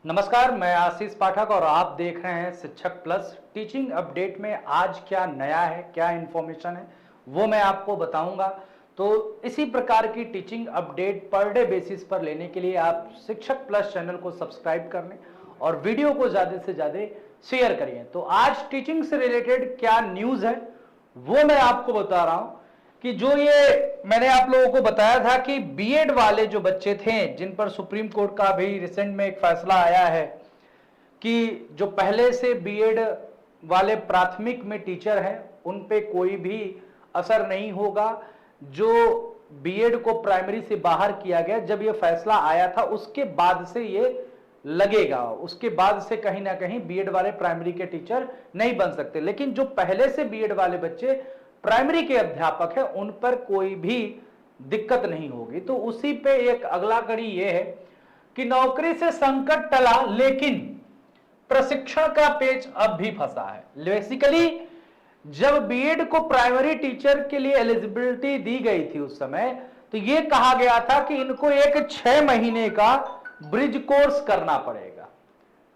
नमस्कार, मैं आशीष पाठक और आप देख रहे हैं शिक्षक प्लस। टीचिंग अपडेट में आज क्या नया है, क्या इन्फॉर्मेशन है, वो मैं आपको बताऊंगा। तो इसी प्रकार की teaching update per day basis पर लेने के लिए आप शिक्षक प्लस चैनल को सब्सक्राइब कर लें और वीडियो को ज़्यादा से ज़्यादा शेयर करिए। तो आज टीचिंग से रिलेटेड क्या न्यूज़ है वो मैं आपको बता रहा हूँ कि जो ये मैंने आप लोगों को बताया था कि बीएड वाले जो बच्चे थे जिन पर सुप्रीम कोर्ट का भी रिसेंट में एक फैसला आया है कि जो पहले से बीएड वाले प्राथमिक में टीचर हैं उन पे कोई भी असर नहीं होगा। जो बीएड को प्राइमरी से बाहर किया गया, जब ये फैसला आया था उसके बाद से ये लगेगा, उसके बाद से कहीं ना कहीं बीएड वाले प्राइमरी के टीचर नहीं बन सकते। लेकिन जो पहले से बीएड वाले बच्चे प्राइमरी के अध्यापक हैं उन पर कोई भी दिक्कत नहीं होगी। तो उसी पे एक अगला कड़ी ये है कि नौकरी से संकट टला लेकिन प्रशिक्षण का पेच अब भी फंसा है। बेसिकली जब बीएड को प्राइमरी टीचर के लिए एलिजिबिलिटी दी गई थी उस समय, तो यह कहा गया था कि इनको एक 6 महीने का ब्रिज कोर्स करना पड़ेगा।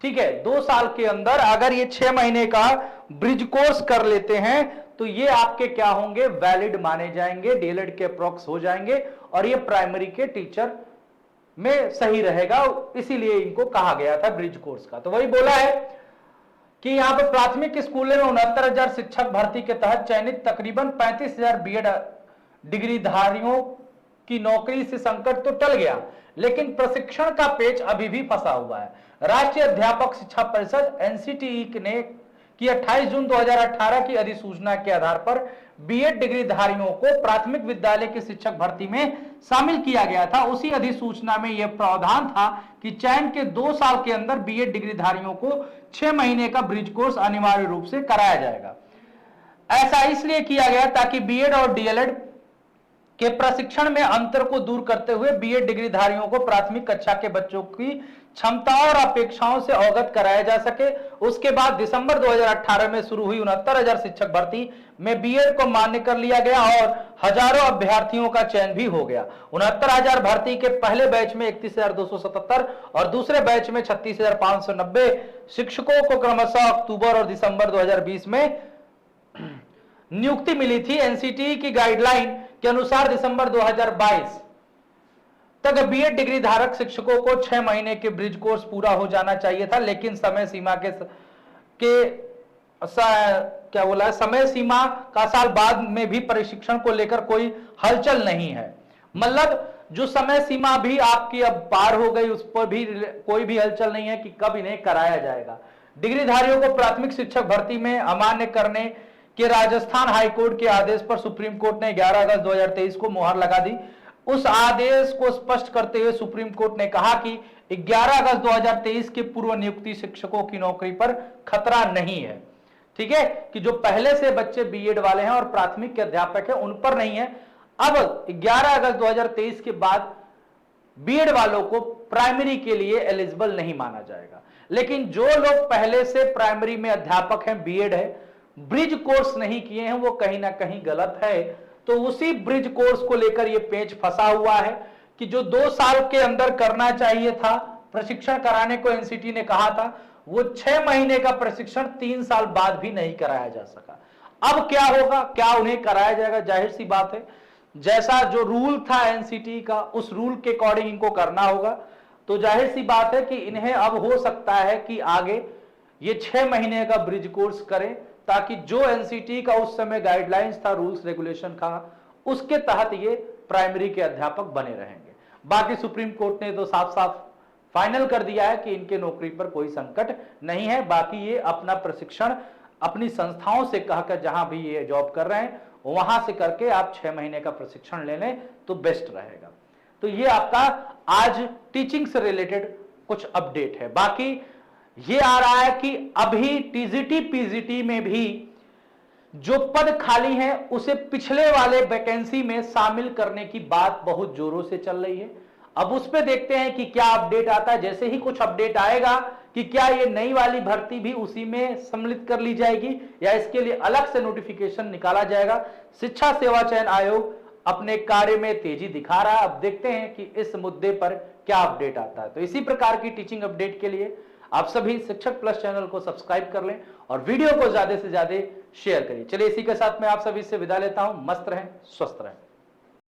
ठीक है, 2 साल के अंदर अगर ये 6 महीने का ब्रिज कोर्स कर लेते हैं तो ये आपके क्या होंगे, वैलिड माने जाएंगे, डीएलएड के अप्रोक्स हो जाएंगे और ये प्राइमरी के टीचर में सही रहेगा। इसीलिए इनको कहा गया था ब्रिज कोर्स का। तो वही बोला है कि यहां पर प्राथमिक स्कूलों में 69,000 शिक्षक भर्ती के तहत चयनित तकरीबन 35,000 बीएड डिग्रीधारियों की नौकरी से संकट तो टल गया, लेकिन प्रशिक्षण का पेच अभी भी फंसा हुआ है। राष्ट्रीय अध्यापक शिक्षा परिषद एनसीटीई ने कि 28 जून 2018 की अधिसूचना के आधार पर बीएड डिग्रीधारियों को प्राथमिक विद्यालय की शिक्षक भर्ती में शामिल किया गया था। उसी अधिसूचना में यह प्रावधान था कि चयन के 2 साल के अंदर बीएड डिग्रीधारियों को 6 महीने का ब्रिज कोर्स अनिवार्य रूप से कराया जाएगा। ऐसा इसलिए किया गया ताकि बीएड और डीएलएड के प्रशिक्षण में अंतर को दूर करते हुए बीएड डिग्रीधारियों को प्राथमिक कक्षा के बच्चों की क्षमताओं और अपेक्षाओं से अवगत कराया जा सके। उसके बाद दिसंबर 2018 में शुरू हुई 69,000 शिक्षक भर्ती में बीएड को मान्य कर लिया गया और हजारों अभ्यर्थियों का चयन भी हो गया। 69,000 भर्ती के पहले बैच में 31,277 और दूसरे बैच में 36,590 शिक्षकों को क्रमशः अक्टूबर और दिसंबर 2020 में नियुक्ति मिली थी। एनसीटीई की गाइडलाइन के अनुसार दिसंबर 2022 तक बीएड डिग्री धारक शिक्षकों को 6 महीने के ब्रिज कोर्स पूरा हो जाना चाहिए था, लेकिन समय सीमा समय सीमा का साल बाद में भी प्रशिक्षण को लेकर कोई हलचल नहीं है। मतलब जो समय सीमा भी आपकी अब पार हो गई, उस पर भी कोई भी हलचल नहीं है कि कब इन्हें कराया जाएगा। डिग्रीधारियों को प्राथमिक शिक्षक भर्ती में अमान्य करने के राजस्थान हाईकोर्ट के आदेश पर सुप्रीम कोर्ट ने 11 अगस्त 2023 को मुहर लगा दी। उस आदेश को स्पष्ट करते हुए सुप्रीम कोर्ट ने कहा कि 11 अगस्त 2023 के पूर्व नियुक्ति शिक्षकों की नौकरी पर खतरा नहीं है। ठीक है, कि जो पहले से बच्चे बीएड वाले हैं और प्राथमिक के अध्यापक हैं उन पर नहीं है। अब 11 अगस्त 2023 के बाद बीएड वालों को प्राइमरी के लिए एलिजिबल नहीं माना जाएगा। लेकिन जो लोग पहले से प्राइमरी में अध्यापक हैं, बीएड है, ब्रिज कोर्स नहीं किए हैं, वो कहीं ना कहीं गलत है। तो उसी ब्रिज कोर्स को लेकर ये पेच फंसा हुआ है कि जो 2 साल के अंदर करना चाहिए था, प्रशिक्षण कराने को एनसीटी ने कहा था, वो 6 महीने का प्रशिक्षण 3 साल बाद भी नहीं कराया जा सका। अब क्या होगा, क्या उन्हें कराया जाएगा? जाहिर सी बात है, जैसा जो रूल था एनसीटी का, उस रूल के अकॉर्डिंग इनको करना होगा। तो जाहिर सी बात है कि इन्हें अब हो सकता है कि आगे ये 6 महीने का ब्रिज कोर्स करें, ताकि जो एनसीटी का उस समय गाइडलाइंस था, रूल्स रेगुलेशन का, उसके तहत ये प्राइमरी के अध्यापक बने रहेंगे। बाकी सुप्रीम कोर्ट ने तो साफ साफ फाइनल कर दिया है कि इनके नौकरी पर कोई संकट नहीं है। बाकी ये अपना प्रशिक्षण अपनी संस्थाओं से कहकर जहां भी ये जॉब कर रहे हैं वहां से करके आप 6 महीने का प्रशिक्षण ले लें तो बेस्ट रहेगा। तो ये आपका आज टीचिंग से रिलेटेड कुछ अपडेट है। बाकी ये आ रहा है कि अभी टीजीटी पीजीटी में भी जो पद खाली हैं उसे पिछले वाले वैकेंसी में शामिल करने की बात बहुत जोरों से चल रही है। अब उस पे देखते हैं कि क्या अपडेट आता है। जैसे ही कुछ अपडेट आएगा कि क्या ये नई वाली भर्ती भी उसी में सम्मिलित कर ली जाएगी या इसके लिए अलग से नोटिफिकेशन निकाला जाएगा। शिक्षा सेवा चयन आयोग अपने कार्य में तेजी दिखा रहा है। अब देखते हैं कि इस मुद्दे पर क्या अपडेट आता है। तो इसी प्रकार की टीचिंग अपडेट के लिए आप सभी शिक्षक प्लस चैनल को सब्सक्राइब कर लें और वीडियो को ज्यादा से ज्यादा शेयर करिए। चलिए इसी के साथ मैं आप सभी से विदा लेता हूं। मस्त रहें, स्वस्थ रहें।